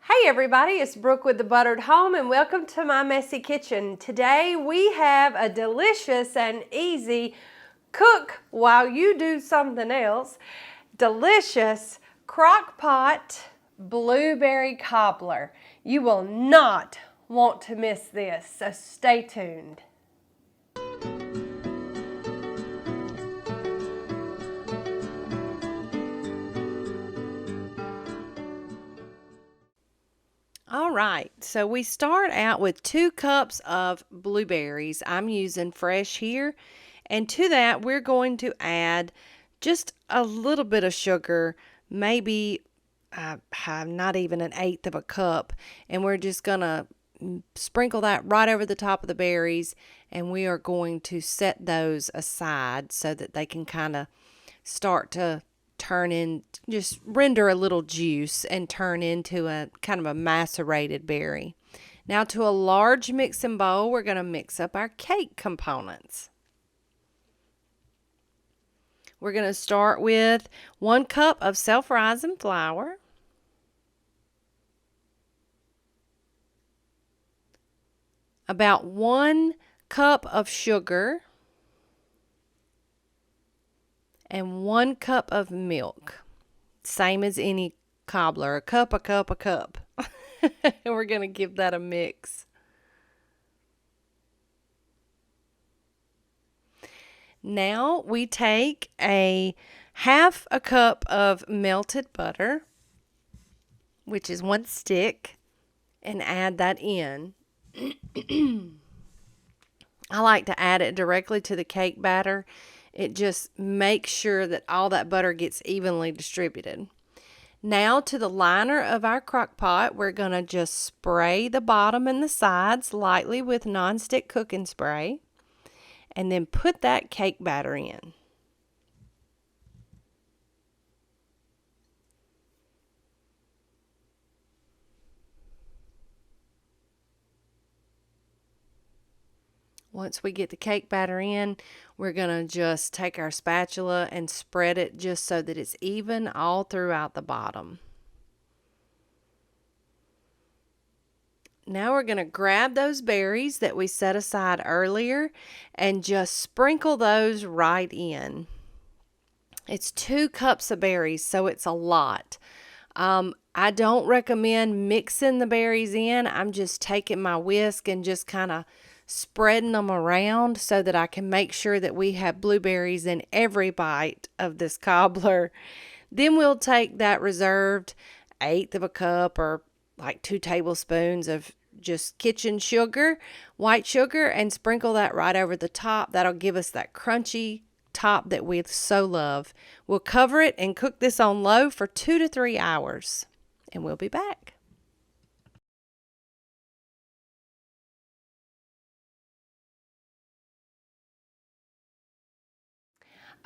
Hey everybody, it's Brooke with The Buttered Home and welcome to my messy kitchen. Today we have a delicious and easy cook while you do something else, delicious crock pot blueberry cobbler. You will not want to miss this, so stay tuned. All right, so we start out with 2 cups of blueberries. I'm using fresh here. And to that, we're going to add just a little bit of sugar, maybe not even 1/8 of a cup. And we're just going to sprinkle that right over the top of the berries. And we are going to set those aside so that they can kind of start to just render a little juice and turn into a kind of a macerated berry. Now to a large mixing bowl, we're going to mix up our cake components. We're going to start with 1 cup of self-rising flour, about 1 cup of sugar, and 1 cup of milk. Same as any cobbler, a cup, a cup, a cup. And we're going to give that a mix. Now we take a 1/2 cup of melted butter, which is 1 stick, and add that in. I like to add it directly to the cake batter. It just makes sure that all that butter gets evenly distributed. Now to the liner of our crock pot, we're going to just spray the bottom and the sides lightly with nonstick cooking spray, and then put that cake batter in. Once we get the cake batter in, we're going to just take our spatula and spread it just so that it's even all throughout the bottom. Now we're going to grab those berries that we set aside earlier and just sprinkle those right in. It's 2 cups of berries, so it's a lot. I don't recommend mixing the berries in. I'm just taking my whisk and just kind of spreading them around so that I can make sure that we have blueberries in every bite of this cobbler. Then we'll take that reserved 1/8 of a cup or like 2 tablespoons of just kitchen sugar, white sugar, and sprinkle that right over the top. That'll give us that crunchy top that we so love. We'll cover it and cook this on low for 2 to 3 hours, and we'll be back.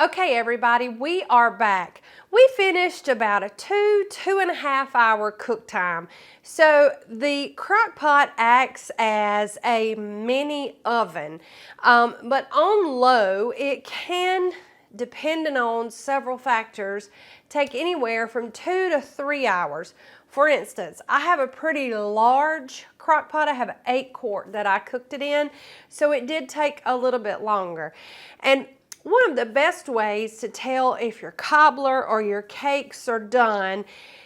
Okay, everybody, we are back. We finished about a 2.5 hour cook time. So the crock pot acts as a mini oven, but on low, it can, depending on several factors, take anywhere from 2 to 3 hours. For instance, I have a pretty large crock pot. I have an 8-quart that I cooked it in, so it did take a little bit longer. And one of the best ways to tell if your cobbler or your cakes are done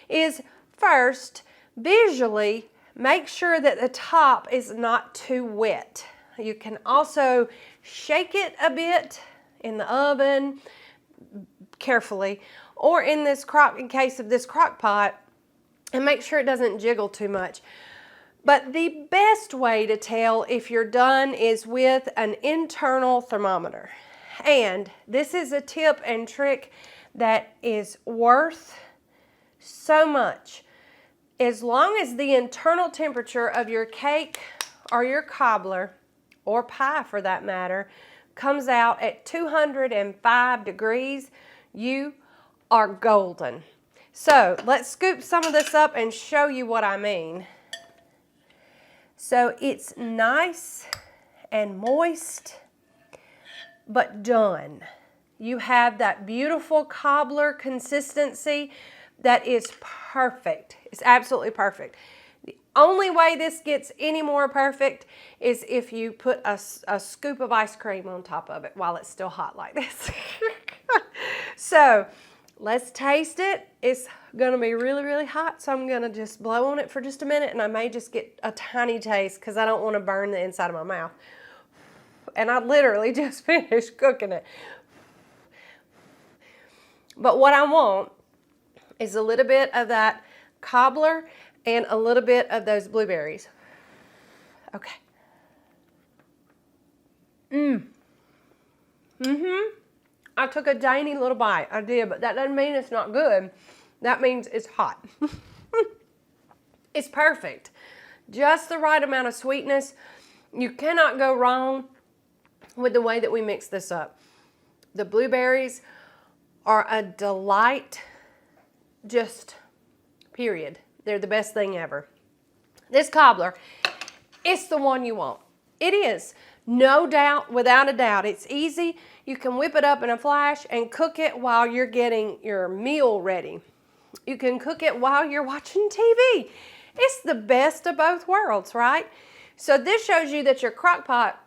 is first, visually, make sure that the top is not too wet. You can also shake it a bit in the oven carefully, or in case of this crock pot, and make sure it doesn't jiggle too much. But the best way to tell if you're done is with an internal thermometer. And this is a tip and trick that is worth so much. As long as the internal temperature of your cake or your cobbler, or pie for that matter, comes out at 205 degrees, you are golden. So let's scoop some of this up and show you what I mean. So it's nice and moist, but done. You have that beautiful cobbler consistency that is perfect. It's absolutely perfect. The only way this gets any more perfect is if you put a scoop of ice cream on top of it while it's still hot like this. So let's taste it. It's gonna be really, really hot, so I'm gonna just blow on it for just a minute, and I may just get a tiny taste because I don't want to burn the inside of my mouth. And I literally just finished cooking it. But what I want is a little bit of that cobbler and a little bit of those blueberries. Okay. I took a tiny little bite. I did, but that doesn't mean it's not good. That means it's hot. It's perfect. Just the right amount of sweetness. You cannot go wrong with the way that we mix this up. The blueberries are a delight, just period. They're the best thing ever. This cobbler, it's the one you want. It is, no doubt, without a doubt. It's easy. You can whip it up in a flash and cook it while you're getting your meal ready. You can cook it while you're watching TV. It's the best of both worlds, right? So this shows you that your crock pot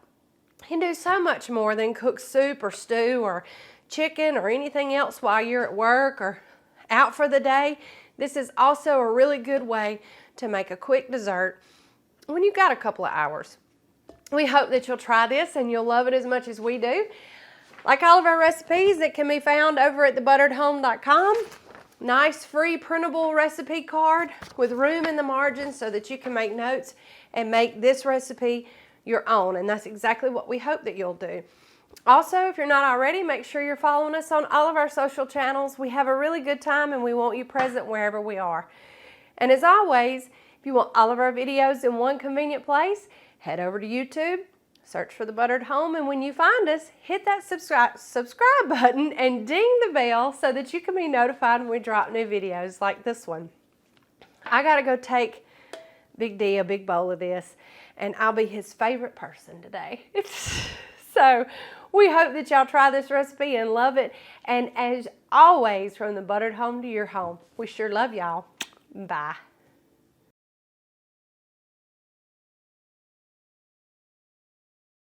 can do so much more than cook soup or stew or chicken or anything else while you're at work or out for the day. This is also a really good way to make a quick dessert when you've got a couple of hours. We hope that you'll try this and you'll love it as much as we do. Like all of our recipes, it can be found over at thebutteredhome.com. Nice free printable recipe card with room in the margins so that you can make notes and make this recipe your own. And that's exactly what we hope that you'll do. Also, if you're not already, make sure you're following us on all of our social channels. We have a really good time and we want you present wherever we are. And as always, if you want all of our videos in one convenient place, head over to YouTube, search for The Buttered Home, and when you find us, hit that subscribe button and ding the bell so that you can be notified when we drop new videos like this one. I gotta go take Big D a big bowl of this, and I'll be his favorite person today. So we hope that y'all try this recipe and love it. And as always, from the Buttered Home to your home, we sure love y'all. Bye.